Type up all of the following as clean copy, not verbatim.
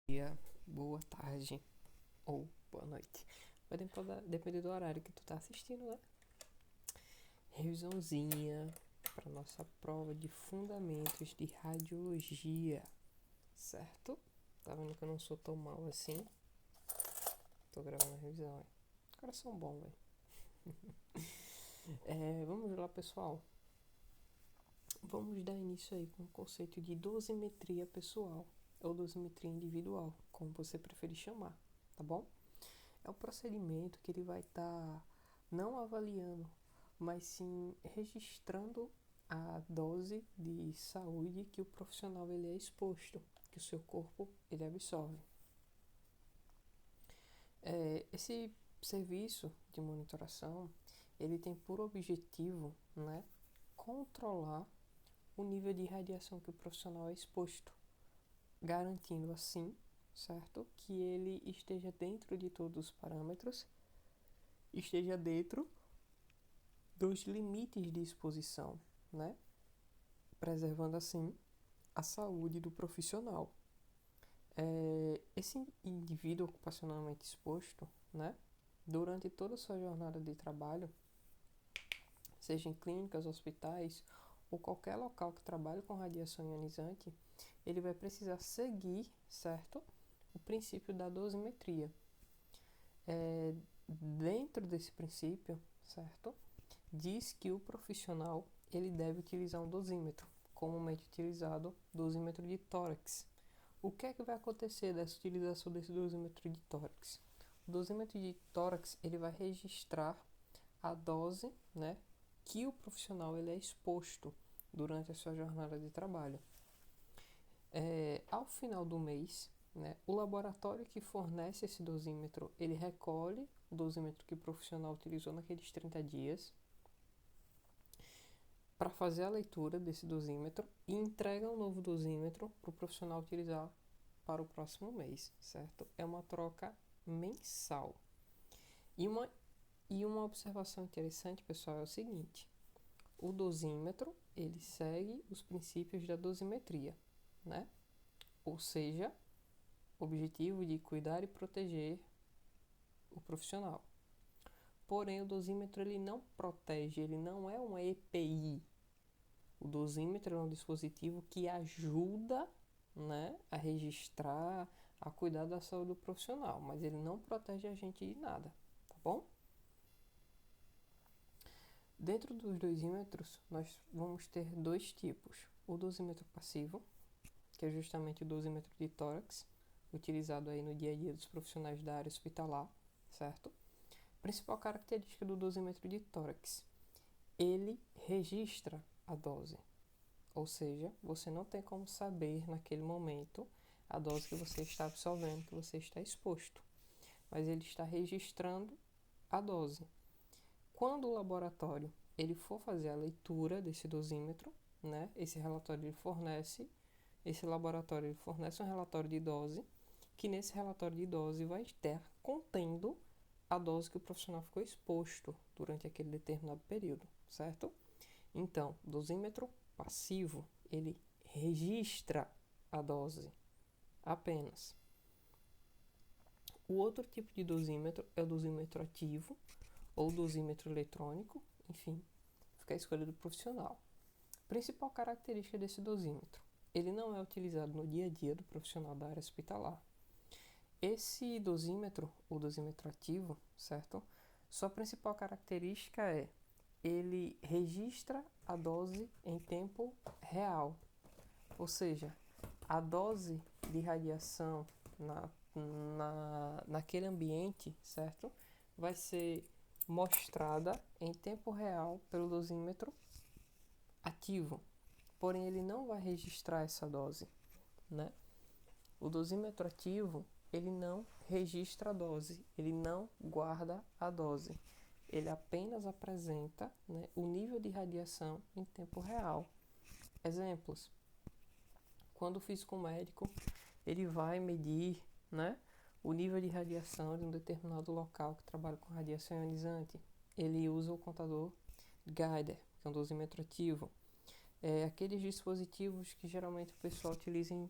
Dia, boa tarde ou boa noite. Vai depender do horário que tu tá assistindo, né? Revisãozinha para nossa prova de fundamentos de radiologia, certo? Tá vendo que eu não sou tão mal assim? Tô gravando a revisão, coração bom, velho. Vamos lá, pessoal. Vamos dar início aí com o conceito de dosimetria pessoal ou dosimetria individual, como você preferir chamar, tá bom? É um procedimento que ele vai estar não avaliando, mas sim registrando a dose de saúde que o profissional ele é exposto, que o seu corpo ele absorve. Esse serviço de monitoração ele tem por objetivo, né, controlar o nível de radiação que o profissional é exposto, garantindo assim, certo, que ele esteja dentro de todos os parâmetros, esteja dentro dos limites de exposição, né? Preservando assim a saúde do profissional. Esse indivíduo ocupacionalmente exposto, né? Durante toda a sua jornada de trabalho, seja em clínicas, hospitais ou qualquer local que trabalhe com radiação ionizante, ele vai precisar seguir, certo? O princípio da dosimetria. Dentro desse princípio, certo? Diz que o profissional ele deve utilizar um dosímetro, comumente utilizado dosímetro de tórax. O que é que vai acontecer dessa utilização desse dosímetro de tórax? O dosímetro de tórax ele vai registrar a dose, né, que o profissional ele é exposto durante a sua jornada de trabalho. Ao final do mês, né, o laboratório que fornece esse dosímetro ele recolhe o dosímetro que o profissional utilizou naqueles 30 dias para fazer a leitura desse dosímetro e entrega um novo dosímetro para o profissional utilizar para o próximo mês, certo? É uma troca mensal. E uma observação interessante, pessoal, é o seguinte: o dosímetro ele segue os princípios da dosimetria, né? Ou seja, objetivo de cuidar e proteger o profissional. Porém, o dosímetro ele não protege, ele não é uma EPI. O dosímetro é um dispositivo que ajuda, né, a registrar, a cuidar da saúde do profissional, mas ele não protege a gente de nada, tá bom? Dentro dos dosímetros, nós vamos ter dois tipos. O dosímetro passivo, que é justamente o dosímetro de tórax, utilizado aí no dia a dia dos profissionais da área hospitalar, certo? Principal característica do dosímetro de tórax: ele registra a dose, ou seja, você não tem como saber naquele momento a dose que você está absorvendo, que você está exposto, mas ele está registrando a dose. Quando o laboratório ele for fazer a leitura desse dosímetro, né, esse laboratório ele fornece um relatório de dose, que nesse relatório de dose vai estar contendo a dose que o profissional ficou exposto durante aquele determinado período, certo? Então, dosímetro passivo, ele registra a dose apenas. O outro tipo de dosímetro é o dosímetro ativo ou dosímetro eletrônico, enfim, fica a escolha do profissional. Principal característica desse dosímetro: ele não é utilizado no dia a dia do profissional da área hospitalar. Esse dosímetro, o dosímetro ativo, certo? Sua principal característica é ele registra a dose em tempo real, ou seja, a dose de radiação naquele ambiente, certo? Vai ser mostrada em tempo real pelo dosímetro ativo, porém ele não vai registrar essa dose, né? O dosímetro ativo ele não registra a dose, ele não guarda a dose, ele apenas apresenta, né, o nível de radiação em tempo real. Exemplos: quando o físico médico ele vai medir, né, o nível de radiação de um determinado local que trabalha com radiação ionizante, ele usa o contador Geiger, que é um dosímetro ativo. Aqueles dispositivos que geralmente o pessoal utiliza em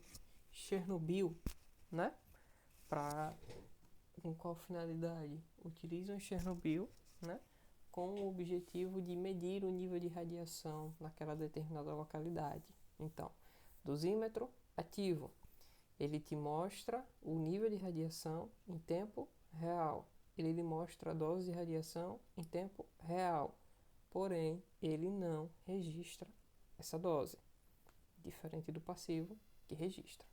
Chernobyl, né, com qual finalidade? Utilizam Chernobyl, né, com o objetivo de medir o nível de radiação naquela determinada localidade. Então, dosímetro ativo, ele te mostra o nível de radiação em tempo real. Ele lhe mostra a dose de radiação em tempo real. Porém, ele não registra essa dose, diferente do passivo, que registra.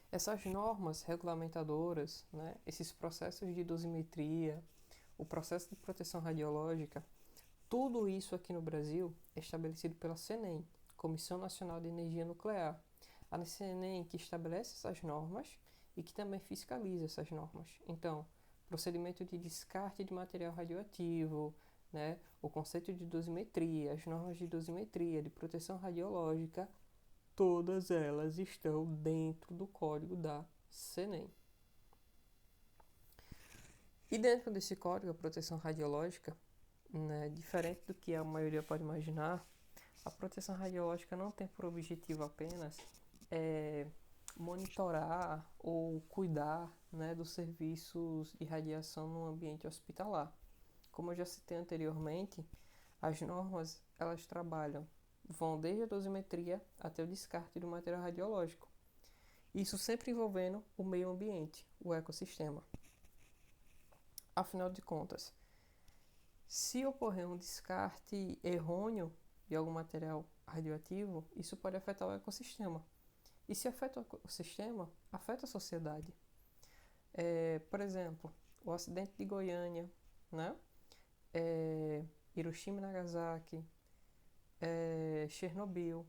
Essas normas regulamentadoras, né, esses processos de dosimetria, o processo de proteção radiológica, tudo isso aqui no Brasil é estabelecido pela CNEM, Comissão Nacional de Energia Nuclear. A CNEM que estabelece essas normas e que também fiscaliza essas normas. Então, procedimento de descarte de material radioativo, né, o conceito de dosimetria, as normas de dosimetria, de proteção radiológica, todas elas estão dentro do código da CNEM. E dentro desse código, a proteção radiológica, né, diferente do que a maioria pode imaginar, a proteção radiológica não tem por objetivo apenas monitorar ou cuidar, né, dos serviços de radiação no ambiente hospitalar. Como eu já citei anteriormente, as normas elas vão desde a dosimetria até o descarte do material radiológico. Isso sempre envolvendo o meio ambiente, o ecossistema. Afinal de contas, se ocorrer um descarte errôneo de algum material radioativo, isso pode afetar o ecossistema. E se afeta o ecossistema, afeta a sociedade. Por exemplo, o acidente de Goiânia, né? Hiroshima e Nagasaki, Chernobyl.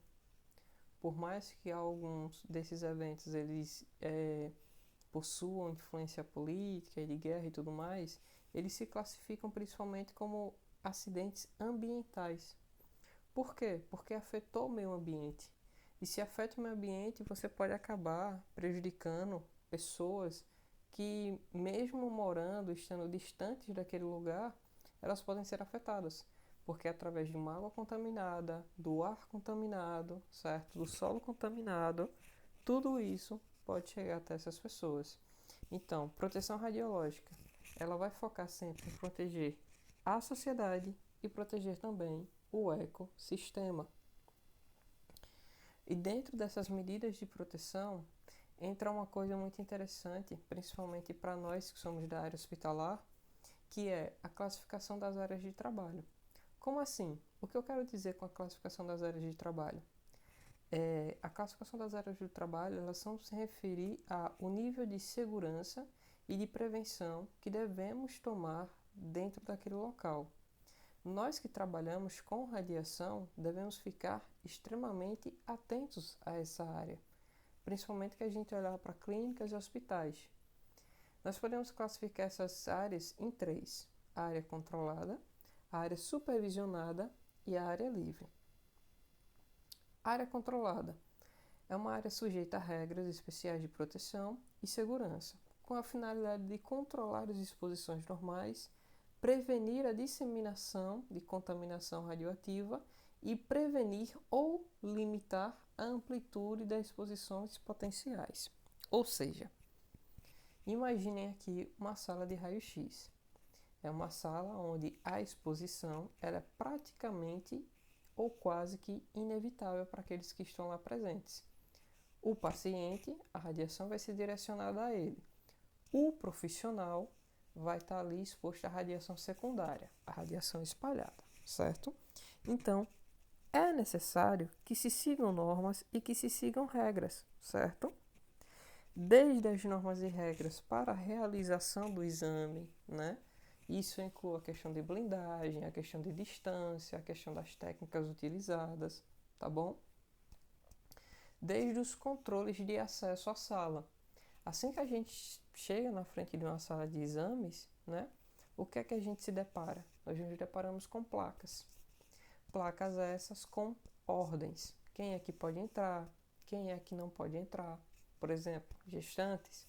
Por mais que alguns desses eventos eles possuam influência política e de guerra e tudo mais, eles se classificam principalmente como acidentes ambientais. Por quê? Porque afetou o meio ambiente. E se afeta o meio ambiente, você pode acabar prejudicando pessoas que, mesmo morando, estando distantes daquele lugar, elas podem ser afetadas. Porque através de uma água contaminada, do ar contaminado, certo? Do solo contaminado, tudo isso pode chegar até essas pessoas. Então, proteção radiológica, ela vai focar sempre em proteger a sociedade e proteger também o ecossistema. E dentro dessas medidas de proteção, entra uma coisa muito interessante, principalmente para nós que somos da área hospitalar, que é a classificação das áreas de trabalho. Como assim? O que eu quero dizer com a classificação das áreas de trabalho? A classificação das áreas de trabalho, elas são se referir ao nível de segurança e de prevenção que devemos tomar dentro daquele local. Nós que trabalhamos com radiação devemos ficar extremamente atentos a essa área, principalmente que a gente olhar para clínicas e hospitais. Nós podemos classificar essas áreas em 3: a área controlada, a área supervisionada e a área livre. A área controlada é uma área sujeita a regras especiais de proteção e segurança, com a finalidade de controlar as exposições normais, prevenir a disseminação de contaminação radioativa e prevenir ou limitar a amplitude das exposições potenciais. Ou seja, imaginem aqui uma sala de raio-x. É uma sala onde a exposição é praticamente ou quase que inevitável para aqueles que estão lá presentes. O paciente, a radiação vai ser direcionada a ele. O profissional vai estar ali exposto à radiação secundária, a radiação espalhada, certo? Então, é necessário que se sigam normas e que se sigam regras, certo? Desde as normas e regras para a realização do exame, né? Isso inclui a questão de blindagem, a questão de distância, a questão das técnicas utilizadas, tá bom? Desde os controles de acesso à sala. Assim que a gente chega na frente de uma sala de exames, né? O que é que a gente se depara? Nós nos deparamos com placas. Placas essas com ordens. Quem é que pode entrar? Quem é que não pode entrar? Por exemplo, gestantes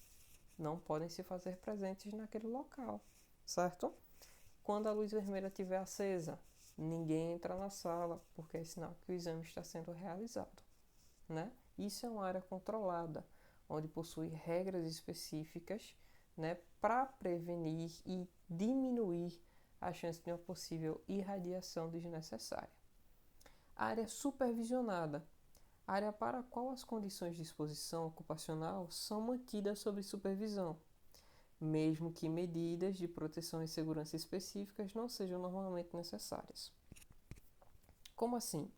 não podem se fazer presentes naquele local, certo? Quando a luz vermelha estiver acesa, ninguém entra na sala, porque é sinal que o exame está sendo realizado, né? Isso é uma área controlada, onde possui regras específicas, né, para prevenir e diminuir a chance de uma possível irradiação desnecessária. Área supervisionada, área para a qual as condições de exposição ocupacional são mantidas sob supervisão, mesmo que medidas de proteção e segurança específicas não sejam normalmente necessárias. Como assim?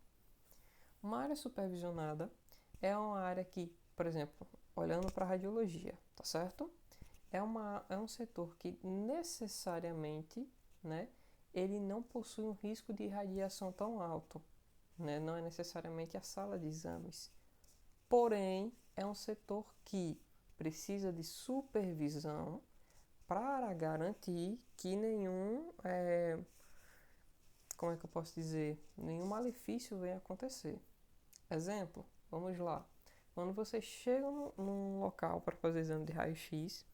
Uma área supervisionada é uma área que, por exemplo, olhando para a radiologia, tá certo? É um setor que necessariamente, né, ele não possui um risco de irradiação tão alto, né? Não é necessariamente a sala de exames. Porém, é um setor que precisa de supervisão para garantir que como é que eu posso dizer, nenhum malefício venha acontecer. Exemplo, vamos lá. Quando você chega num local para fazer exame de raio-x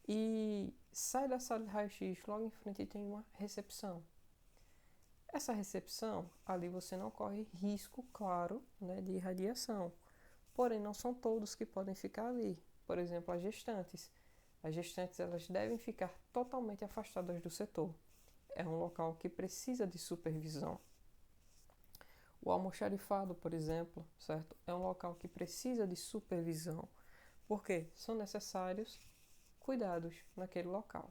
e sai da sala de raio-x, logo em frente tem uma recepção. Essa recepção, ali você não corre risco, claro, né, de irradiação. Porém, não são todos que podem ficar ali. Por exemplo, as gestantes. As gestantes elas devem ficar totalmente afastadas do setor. É um local que precisa de supervisão. O almoxarifado, por exemplo, certo? É um local que precisa de supervisão, porque são necessários cuidados naquele local.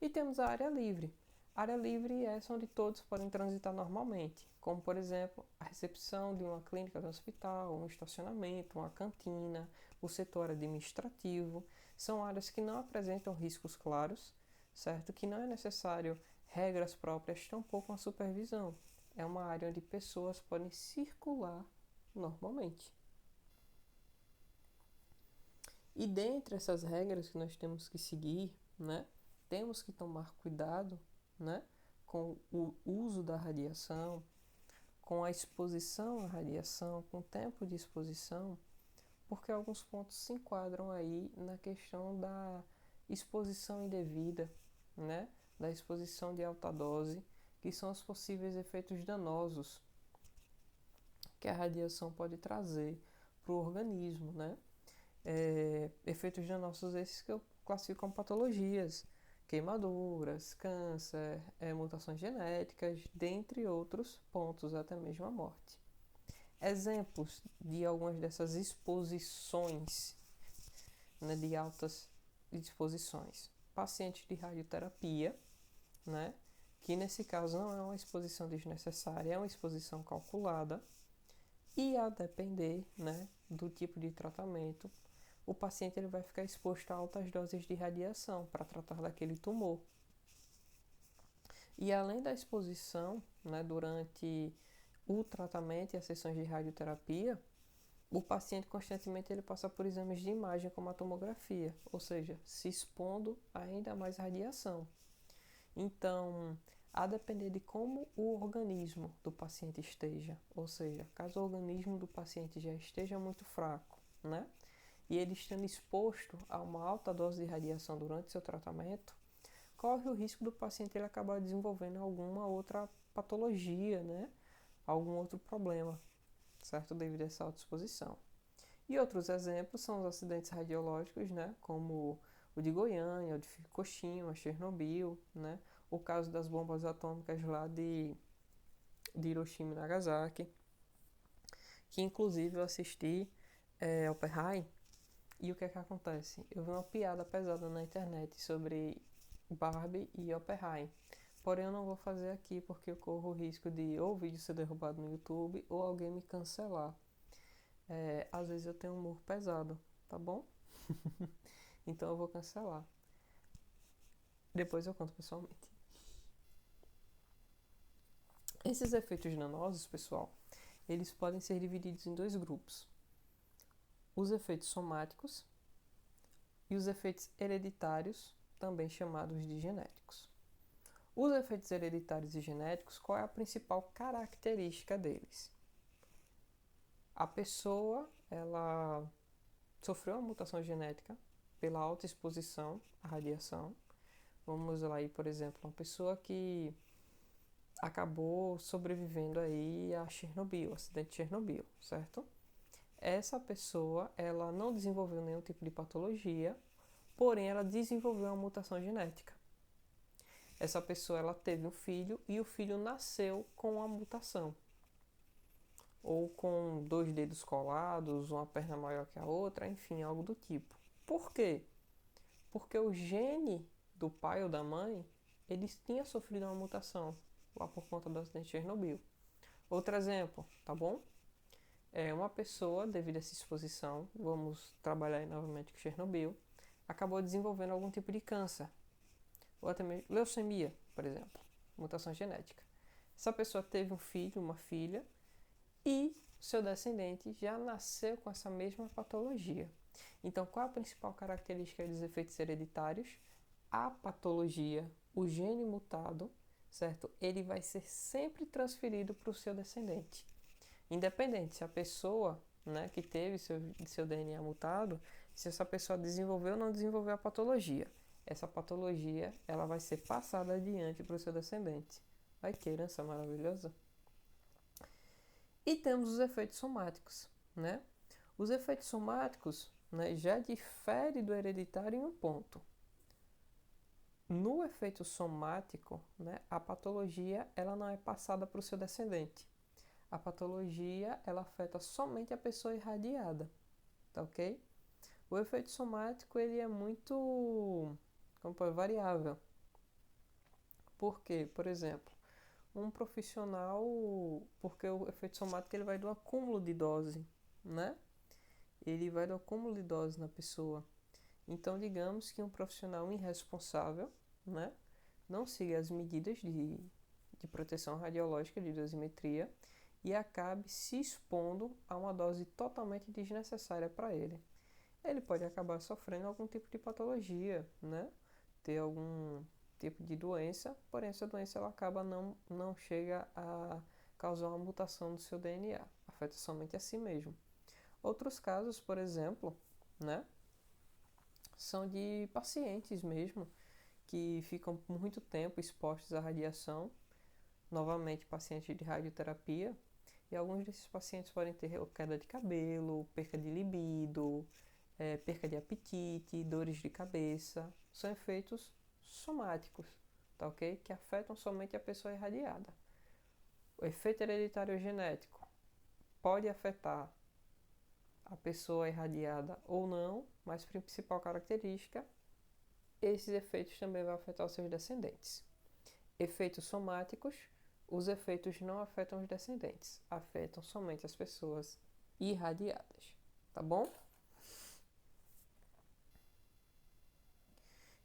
E temos a área livre. A área livre é essa onde todos podem transitar normalmente, como, por exemplo, a recepção de uma clínica de um hospital, um estacionamento, uma cantina, o setor administrativo. São áreas que não apresentam riscos claros, certo? Que não é necessário regras próprias, tampouco uma supervisão. É uma área onde pessoas podem circular normalmente. E dentre essas regras que nós temos que seguir, né, temos que tomar cuidado, né, com o uso da radiação, com a exposição à radiação, com o tempo de exposição, porque alguns pontos se enquadram aí na questão da exposição indevida, né, da exposição de alta dose, que são os possíveis efeitos danosos que a radiação pode trazer para o organismo, né? Efeitos danosos esses que eu classifico como patologias, queimaduras, câncer, mutações genéticas, dentre outros pontos, até mesmo a morte. Exemplos de algumas dessas exposições, né, de altas exposições. Pacientes de radioterapia, né, que nesse caso não é uma exposição desnecessária, é uma exposição calculada, e a depender, né, do tipo de tratamento, o paciente ele vai ficar exposto a altas doses de radiação para tratar daquele tumor. E além da exposição, né, durante o tratamento e as sessões de radioterapia, o paciente constantemente ele passa por exames de imagem como a tomografia, ou seja, se expondo a ainda mais radiação. Então, a depender de como o organismo do paciente esteja, ou seja, caso o organismo do paciente já esteja muito fraco, né? E ele estando exposto a uma alta dose de radiação durante seu tratamento, corre o risco do paciente ele acabar desenvolvendo alguma outra patologia, né? Algum outro problema, certo? Devido a essa alta exposição. E outros exemplos são os acidentes radiológicos, né? Como o de Goiânia, o de Fukushima, Chernobyl, né? O caso das bombas atômicas lá de Hiroshima e Nagasaki, que inclusive eu assisti Oppenheimer. E o que é que acontece? Eu vi uma piada pesada na internet sobre Barbie e Oppenheimer. Porém, eu não vou fazer aqui porque eu corro o risco de ou o vídeo ser derrubado no YouTube ou alguém me cancelar. Às vezes eu tenho um humor pesado, tá bom? Então eu vou cancelar. Depois eu conto pessoalmente. Esses efeitos danosos, pessoal, eles podem ser divididos em dois grupos. Os efeitos somáticos e os efeitos hereditários, também chamados de genéticos. Os efeitos hereditários e genéticos, qual é a principal característica deles? A pessoa, ela sofreu uma mutação genética pela alta exposição à radiação. Vamos lá aí, por exemplo, uma pessoa que acabou sobrevivendo aí a Chernobyl, acidente de Chernobyl, certo? essa pessoa, ela não desenvolveu nenhum tipo de patologia, porém ela desenvolveu uma mutação genética. Essa pessoa, ela teve um filho e o filho nasceu com a mutação. Ou com 2 dedos colados, uma perna maior que a outra, enfim, algo do tipo. Por quê? Porque o gene do pai ou da mãe, eles tinham sofrido uma mutação lá por conta do acidente de Chernobyl. Outro exemplo, tá bom? Uma pessoa, devido a essa exposição, vamos trabalhar aí novamente com Chernobyl, acabou desenvolvendo algum tipo de câncer, ou até mesmo leucemia, por exemplo, mutação genética. Essa pessoa teve um filho, uma filha, e seu descendente já nasceu com essa mesma patologia. Então, qual a principal característica dos efeitos hereditários? A patologia, o gene mutado, certo? Ele vai ser sempre transferido para o seu descendente. Independente se a pessoa, né, que teve seu DNA mutado, se essa pessoa desenvolveu ou não desenvolveu a patologia. Essa patologia, ela vai ser passada adiante para o seu descendente. Vai que herança maravilhosa. E temos os efeitos somáticos, né? Os efeitos somáticos, né, já diferem do hereditário em um ponto. No efeito somático, né, a patologia ela não é passada para o seu descendente. A patologia ela afeta somente a pessoa irradiada, tá ok? O efeito somático ele é muito variável. Por quê? Por exemplo, um profissional, porque o efeito somático ele vai do acúmulo de dose, né? Ele vai do acúmulo de dose na pessoa. Então, digamos que um profissional irresponsável, né, não siga as medidas de proteção radiológica de dosimetria e acabe se expondo a uma dose totalmente desnecessária para ele. Ele pode acabar sofrendo algum tipo de patologia, né? Ter algum tipo de doença, porém essa doença ela acaba não chega a causar uma mutação do seu DNA, afeta somente a si mesmo. Outros casos, por exemplo, né, são de pacientes mesmo que ficam por muito tempo expostos à radiação, novamente pacientes de radioterapia, e alguns desses pacientes podem ter queda de cabelo, perca de libido, perca de apetite, dores de cabeça, são efeitos somáticos, tá ok? Que afetam somente a pessoa irradiada. O efeito hereditário genético pode afetar a pessoa irradiada ou não, mas principal característica, esses efeitos também vão afetar os seus descendentes. Efeitos somáticos, os efeitos não afetam os descendentes, afetam somente as pessoas irradiadas, tá bom?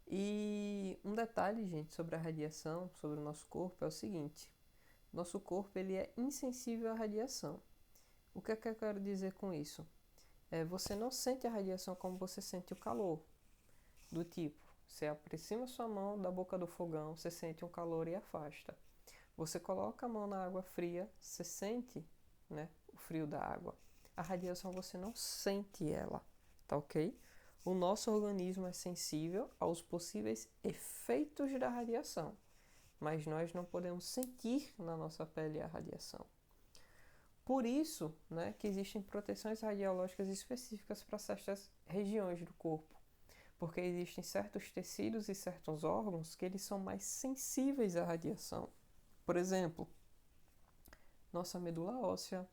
E um detalhe, gente, sobre a radiação, sobre o nosso corpo é o seguinte: nosso corpo ele é insensível à radiação. O que é que eu quero dizer com isso? Você não sente a radiação como você sente o calor. Do tipo, você aproxima sua mão da boca do fogão, você sente um calor e afasta. Você coloca a mão na água fria, você sente, né, o frio da água. A radiação você não sente ela, tá ok? O nosso organismo é sensível aos possíveis efeitos da radiação, mas nós não podemos sentir na nossa pele a radiação. Por isso, né, que existem proteções radiológicas específicas para certas regiões do corpo, porque existem certos tecidos e certos órgãos que eles são mais sensíveis à radiação. Por exemplo, nossa medula óssea,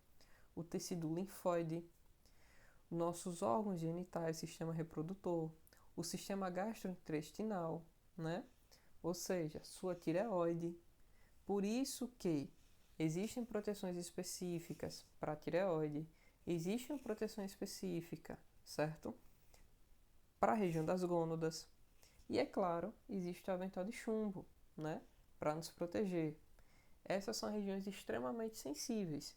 o tecido linfóide, nossos órgãos genitais, sistema reprodutor, o sistema gastrointestinal, né? Ou seja, sua tireoide. Por isso que existem proteções específicas para a tireoide, existe uma proteção específica, certo? Para a região das gônadas. E é claro, existe o avental de chumbo, né? Para nos proteger. Essas são regiões extremamente sensíveis.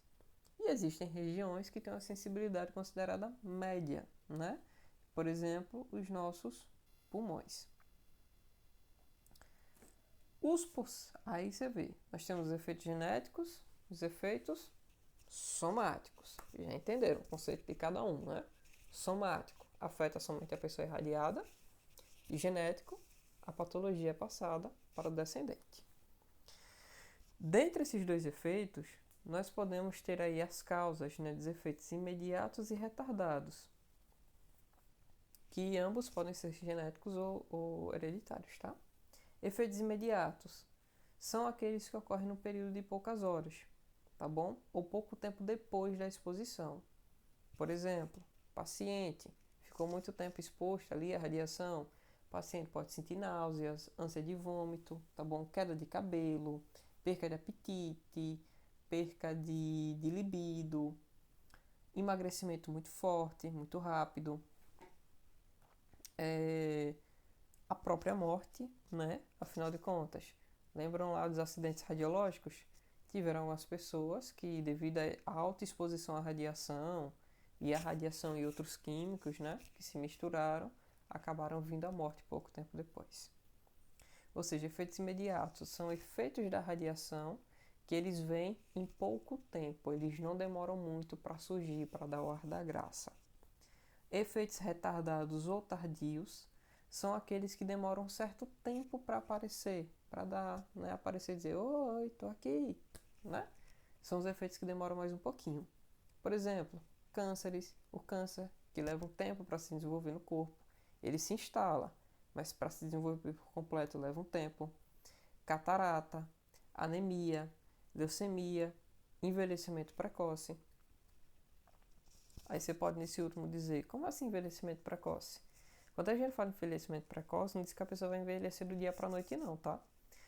E existem regiões que têm uma sensibilidade considerada média, né? Por exemplo, os nossos pulmões. Aí você vê, nós temos os efeitos genéticos, os efeitos somáticos. Já entenderam o conceito de cada um, né? Somático afeta somente a pessoa irradiada e genético, a patologia é passada para o descendente. Dentre esses dois efeitos, nós podemos ter aí as causas, né, dos efeitos imediatos e retardados, que ambos podem ser genéticos ou hereditários, tá? Efeitos imediatos são aqueles que ocorrem no período de poucas horas, tá bom? Ou pouco tempo depois da exposição. Por exemplo, paciente ficou muito tempo exposto ali à radiação, o paciente pode sentir náuseas, ânsia de vômito, tá bom? Queda de cabelo, perca de apetite, perca de libido, emagrecimento muito forte, muito rápido, a própria morte, né? Afinal de contas, lembram lá dos acidentes radiológicos? Tiveram algumas pessoas que, devido à alta exposição à radiação e outros químicos, né, que se misturaram, acabaram vindo à morte pouco tempo depois. Ou seja, efeitos imediatos são efeitos da radiação que eles vêm em pouco tempo, eles não demoram muito para surgir, para dar o ar da graça. Efeitos retardados ou tardios são aqueles que demoram um certo tempo para aparecer, para dar, né, aparecer e dizer, oi, tô aqui, né? São os efeitos que demoram mais um pouquinho. Por exemplo, cânceres, o câncer, que leva um tempo para se desenvolver no corpo, ele se instala, mas para se desenvolver por completo leva um tempo. Catarata, anemia, leucemia, envelhecimento precoce. Aí você pode nesse último dizer, como assim envelhecimento precoce? Quando a gente fala em envelhecimento precoce, não diz que a pessoa vai envelhecer do dia para a noite não, tá?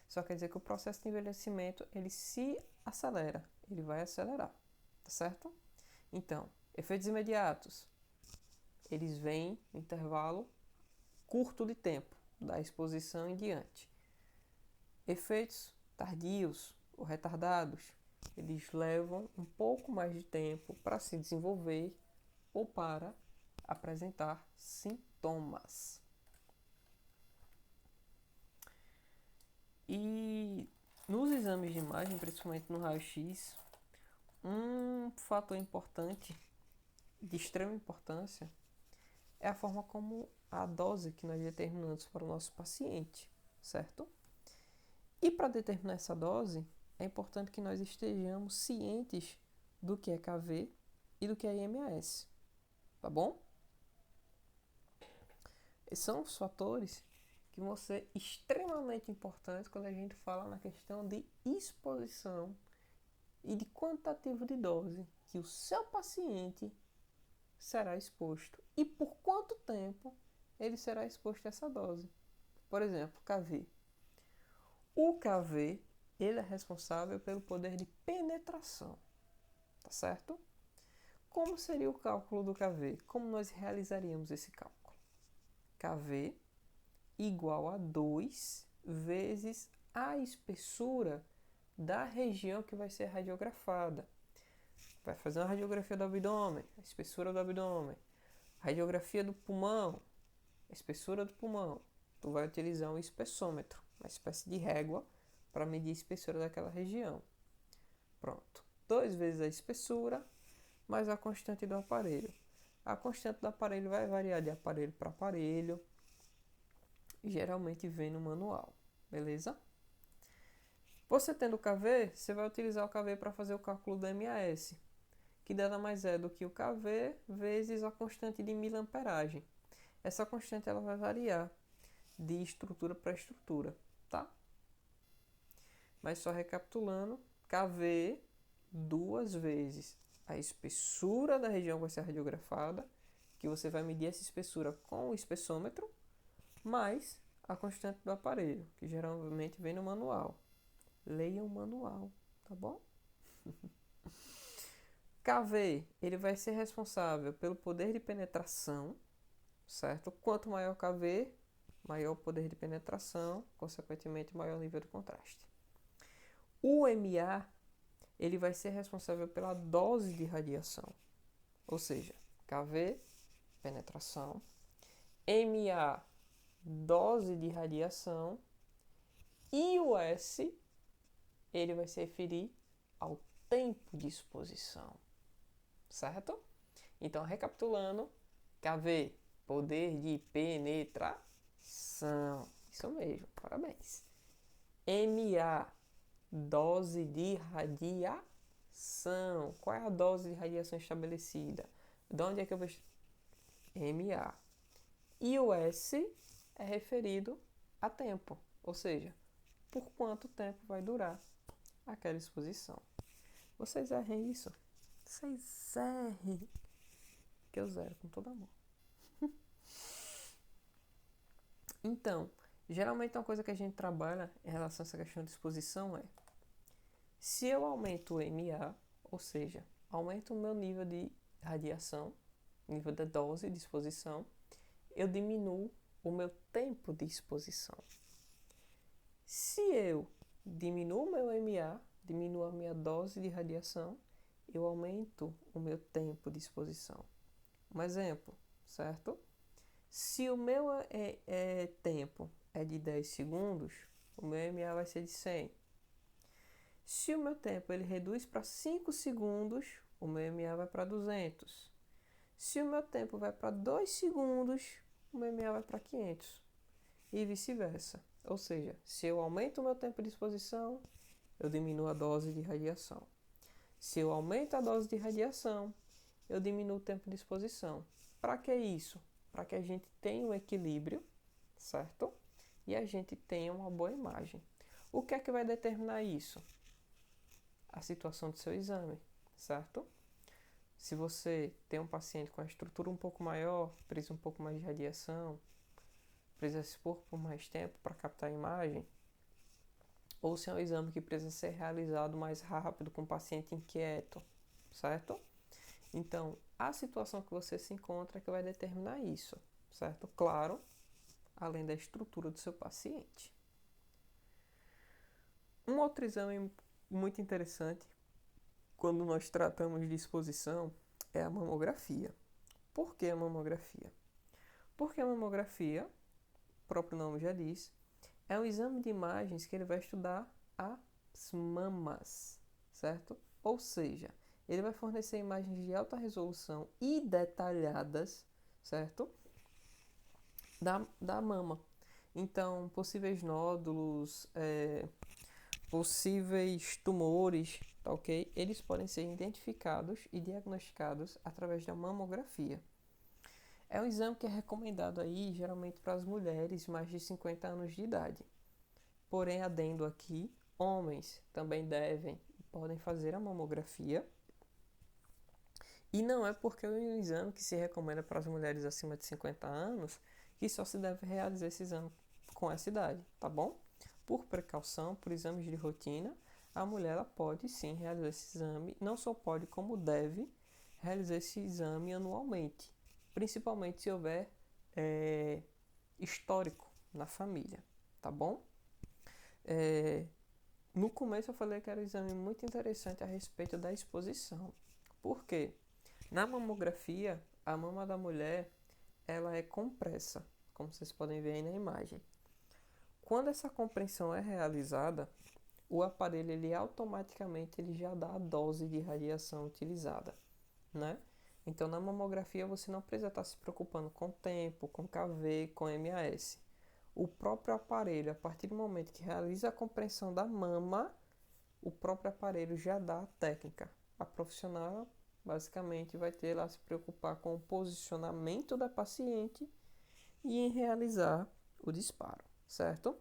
Só quer dizer que o processo de envelhecimento, ele se acelera, ele vai acelerar, tá certo? Então, efeitos imediatos, eles vêm em intervalo curto de tempo, da exposição em diante. Efeitos tardios ou retardados, eles levam um pouco mais de tempo para se desenvolver ou para apresentar sintomas. E nos exames de imagem, principalmente no raio-x, um fator importante, de extrema importância, é a forma como a dose que nós determinamos para o nosso paciente, certo? E para determinar essa dose, é importante que nós estejamos cientes do que é KV e do que é IMAS, tá bom? Esses são os fatores que vão ser extremamente importantes quando a gente fala na questão de exposição e de quantitativo de dose que o seu paciente será exposto e por quanto tempo ele será exposto a essa dose. Por exemplo, KV. O KV, ele é responsável pelo poder de penetração, tá certo? Como seria o cálculo do KV? Como nós realizaríamos esse cálculo? KV igual a 2 vezes a espessura da região que vai ser radiografada. Vai fazer uma radiografia do abdômen, a espessura do abdômen. Radiografia do pulmão, a espessura do pulmão. Tu vai utilizar um espessômetro, uma espécie de régua, para medir a espessura daquela região. Pronto. 2 vezes a espessura, mais a constante do aparelho. A constante do aparelho vai variar de aparelho para aparelho, geralmente vem no manual, beleza? Você tendo o KV, você vai utilizar o KV para fazer o cálculo do MAS, que nada mais é do que o KV vezes a constante de miliamperagem. Essa constante ela vai variar de estrutura para estrutura, tá? Mas só recapitulando, KV 2 vezes a espessura da região que vai ser radiografada, que você vai medir essa espessura com o espessômetro, mais a constante do aparelho, que geralmente vem no manual. Leia o manual, tá bom? KV, ele vai ser responsável pelo poder de penetração, certo? Quanto maior o KV, maior o poder de penetração, consequentemente maior o nível de contraste. O MA, ele vai ser responsável pela dose de radiação, ou seja, KV, penetração, MA, dose de radiação, e o S, ele vai se referir ao tempo de exposição, certo? Então, recapitulando, KV, poder de penetração, isso mesmo, parabéns. MA, dose de radiação. radiação. Qual é a dose de radiação estabelecida? De onde é que eu vou... MA. E o S é referido a tempo, ou seja, por quanto tempo vai durar aquela exposição. Vocês errem isso. Vocês errem. Que eu zero com todo amor. Então, geralmente uma coisa que a gente trabalha em relação a essa questão de exposição é: se eu aumento o MA, ou seja, aumento o meu nível de radiação, nível da dose de exposição, eu diminuo o meu tempo de exposição. Se eu diminuo o meu MA, diminuo a minha dose de radiação, eu aumento o meu tempo de exposição. Um exemplo, certo? Se o meu tempo é de 10 segundos, o meu MA vai ser de 100. Se o meu tempo ele reduz para 5 segundos, o meu MA vai para 200. Se o meu tempo vai para 2 segundos, o meu MA vai para 500. E vice-versa. Ou seja, se eu aumento o meu tempo de exposição, eu diminuo a dose de radiação. Se eu aumento a dose de radiação, eu diminuo o tempo de exposição. Para que isso? Para que a gente tenha um equilíbrio, certo? E a gente tenha uma boa imagem. O que é que vai determinar isso? A situação do seu exame, certo? Se você tem um paciente com a estrutura um pouco maior, precisa um pouco mais de radiação, precisa se expor por mais tempo para captar a imagem, ou se é um exame que precisa ser realizado mais rápido com o paciente inquieto, certo? Então, a situação que você se encontra é que vai determinar isso, certo? Claro, além da estrutura do seu paciente. Um outro exame muito interessante quando nós tratamos de exposição é a mamografia. Por que a mamografia? Porque a mamografia, o próprio nome já diz, é um exame de imagens que ele vai estudar as mamas, certo? Ou seja, ele vai fornecer imagens de alta resolução e detalhadas, certo? Da mama. Então, possíveis nódulos, possíveis tumores, tá ok? Eles podem ser identificados e diagnosticados através da mamografia. É um exame que é recomendado aí, geralmente para as mulheres mais de 50 anos de idade. Porém, adendo aqui, homens também devem e podem fazer a mamografia. E não é porque é um exame que se recomenda para as mulheres acima de 50 anos que só se deve realizar esse exame com essa idade, tá bom? Por precaução, por exames de rotina, a mulher ela pode sim realizar esse exame, não só pode, como deve realizar esse exame anualmente, principalmente se houver histórico na família, tá bom? No começo eu falei que era um exame muito interessante a respeito da exposição. Por quê? Na mamografia, a mama da mulher ela é compressa, como vocês podem ver aí na imagem. Quando essa compressão é realizada, o aparelho ele automaticamente ele já dá a dose de radiação utilizada, né? Então na mamografia você não precisa estar se preocupando com tempo, com KV, com MAS. O próprio aparelho, a partir do momento que realiza a compressão da mama, o próprio aparelho já dá a técnica. A profissional basicamente vai ter lá se preocupar com o posicionamento da paciente e em realizar o disparo, certo?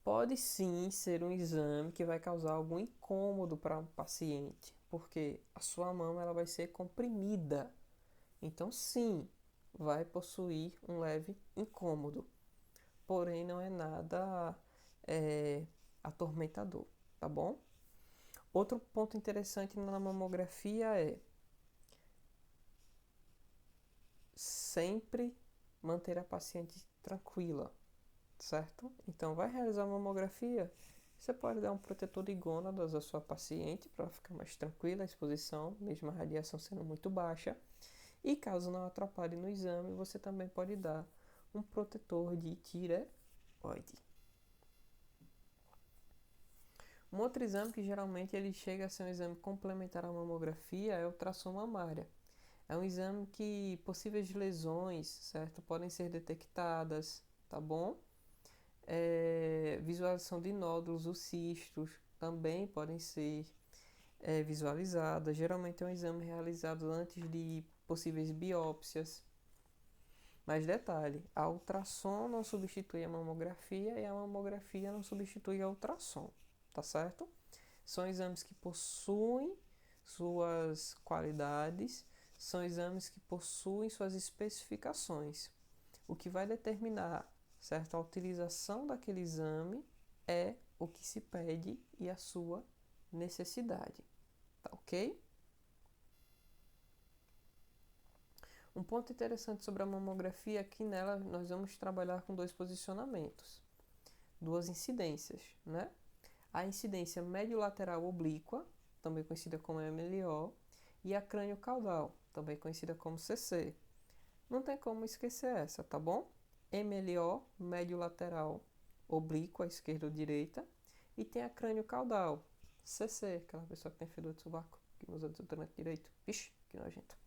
Pode sim ser um exame que vai causar algum incômodo para o paciente, porque a sua mama ela vai ser comprimida. Então sim, vai possuir um leve incômodo, porém não é nada atormentador, tá bom? Outro ponto interessante na mamografia é sempre manter a paciente tranquila, certo? Então, vai realizar a mamografia, você pode dar um protetor de gônadas à sua paciente para ficar mais tranquila a exposição, mesmo a radiação sendo muito baixa. E caso não atrapalhe no exame, você também pode dar um protetor de tireoide. Um outro exame que geralmente ele chega a ser um exame complementar à mamografia é a ultrassom mamária. É um exame que possíveis lesões, certo, podem ser detectadas, tá bom? Visualização de nódulos ou cistos também podem ser visualizada. Geralmente é um exame realizado antes de possíveis biópsias. Mas detalhe, a ultrassom não substitui a mamografia e a mamografia não substitui a ultrassom, tá certo? São exames que possuem suas qualidades, são exames que possuem suas especificações. O que vai determinar, certo, a utilização daquele exame é o que se pede e a sua necessidade, tá ok? Um ponto interessante sobre a mamografia é que nela nós vamos trabalhar com dois posicionamentos, duas incidências, né? A incidência médio-lateral oblíqua, também conhecida como MLO, e a crânio-caudal, também conhecida como CC. Não tem como esquecer essa, tá bom? MLO, médio-lateral oblíqua, esquerda ou direita, e tem a crânio-caudal, CC, aquela pessoa que tem fedor de sovaco, que usa desodorante direito. Vixe, que nojento.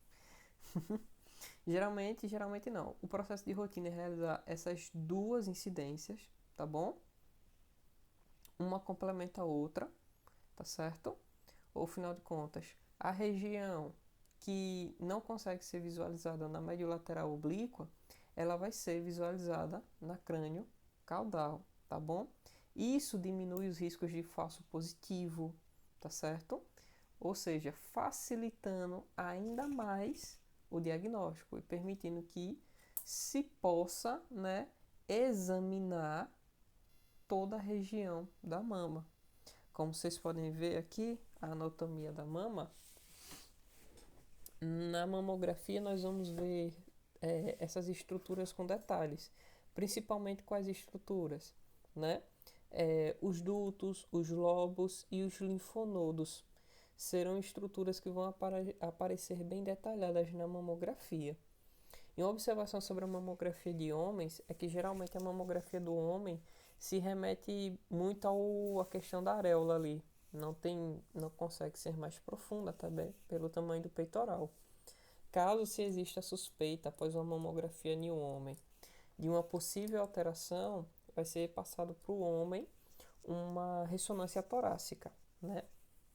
Geralmente não. O processo de rotina é realizar essas duas incidências, tá bom? Uma complementa a outra, tá certo? Ou, afinal de contas, a região que não consegue ser visualizada na médio-lateral oblíqua, ela vai ser visualizada na crânio caudal, tá bom? Isso diminui os riscos de falso positivo, tá certo? Ou seja, facilitando ainda mais o diagnóstico e permitindo que se possa, né, examinar toda a região da mama. Como vocês podem ver aqui, a anatomia da mama, na mamografia nós vamos ver essas estruturas com detalhes, principalmente quais estruturas, né? Os dutos, os lobos e os linfonodos serão estruturas que vão aparecer bem detalhadas na mamografia. E uma observação sobre a mamografia de homens é que geralmente a mamografia do homem se remete muito à questão da areola ali. Não consegue ser mais profunda também pelo tamanho do peitoral. Caso se exista suspeita após uma mamografia em um homem de uma possível alteração, vai ser passado para o homem uma ressonância torácica, né?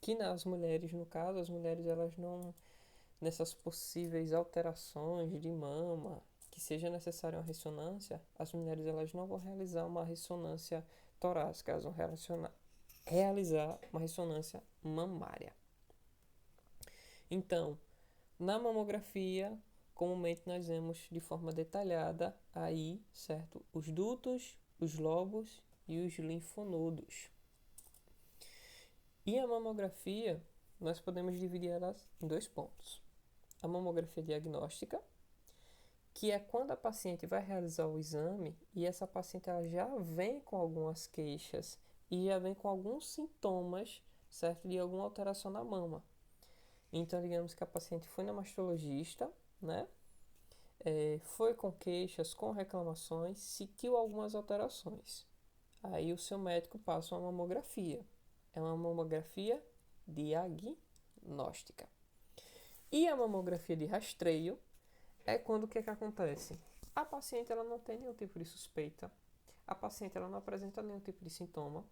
Que nas mulheres, no caso, as mulheres elas não, nessas possíveis alterações de mama, que seja necessária uma ressonância, as mulheres elas não vão realizar uma ressonância torácica, elas vão realizar uma ressonância mamária. Então, na mamografia, comumente nós vemos de forma detalhada aí, certo? Os dutos, os lobos e os linfonodos. E a mamografia, nós podemos dividir elas em dois pontos. A mamografia diagnóstica, que é quando a paciente vai realizar o exame e essa paciente ela já vem com algumas queixas e já vem com alguns sintomas, certo? De alguma alteração na mama. Então, digamos que a paciente foi na mastologista, né? Foi com queixas, com reclamações, sentiu algumas alterações. Aí o seu médico passa uma mamografia. É uma mamografia diagnóstica. E a mamografia de rastreio é quando o que acontece? A paciente ela não tem nenhum tipo de suspeita, a paciente ela não apresenta nenhum tipo de sintoma,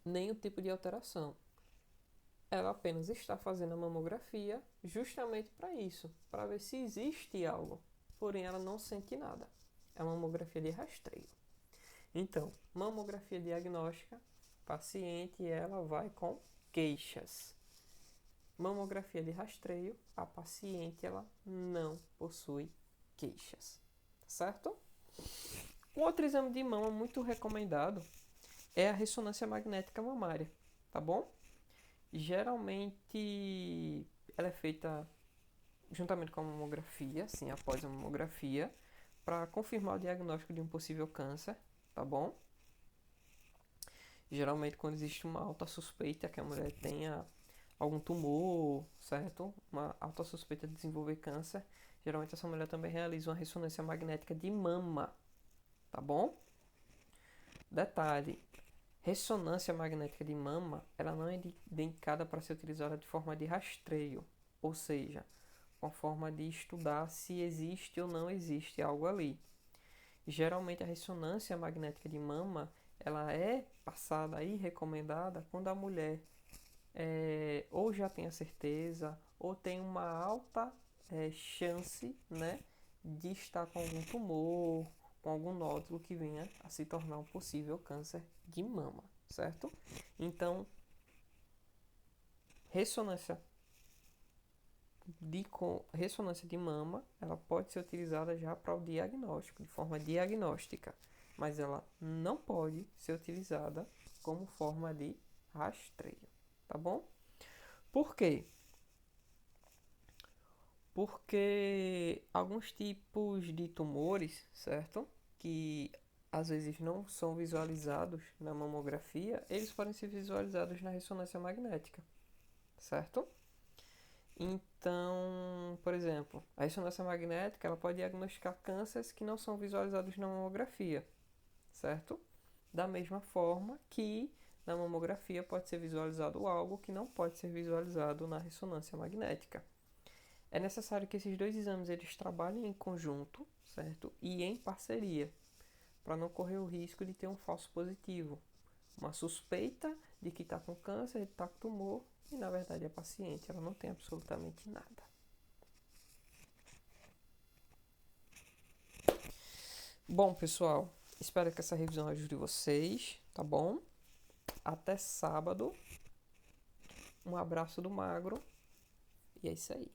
nenhum tipo de alteração. Ela apenas está fazendo a mamografia justamente para isso, para ver se existe algo, porém ela não sente nada. É uma mamografia de rastreio. Então, mamografia diagnóstica, paciente ela vai com queixas. Mamografia de rastreio, a paciente ela não possui queixas, certo? Um outro exame de mama muito recomendado é a ressonância magnética mamária, tá bom? Geralmente ela é feita juntamente com a mamografia, sim, após a mamografia, para confirmar o diagnóstico de um possível câncer, tá bom? Geralmente quando existe uma alta suspeita que a mulher tenha algum tumor, certo? Uma alta suspeita de desenvolver câncer, geralmente essa mulher também realiza uma ressonância magnética de mama, tá bom? Detalhe, ressonância magnética de mama, ela não é indicada para ser utilizada de forma de rastreio, ou seja, uma forma de estudar se existe ou não existe algo ali. Geralmente a ressonância magnética de mama, ela é passada e recomendada quando a mulher ou já tem a certeza, ou tem uma alta chance, né, de estar com algum tumor, com algum nódulo que venha a se tornar um possível câncer de mama, certo? Então, ressonância de mama, ela pode ser utilizada já para o diagnóstico, de forma diagnóstica, mas ela não pode ser utilizada como forma de rastreio, tá bom? Por quê? Porque alguns tipos de tumores, certo? Que às vezes não são visualizados na mamografia, eles podem ser visualizados na ressonância magnética, certo? Então, por exemplo, a ressonância magnética ela pode diagnosticar cânceres que não são visualizados na mamografia, certo? Da mesma forma que na mamografia pode ser visualizado algo que não pode ser visualizado na ressonância magnética. É necessário que esses dois exames eles trabalhem em conjunto, certo? E em parceria, para não correr o risco de ter um falso positivo, uma suspeita de que está com câncer, de estar com tumor, e na verdade a paciente ela não tem absolutamente nada. Bom, pessoal, espero que essa revisão ajude vocês, tá bom? Até sábado. Um abraço do Magro. E é isso aí.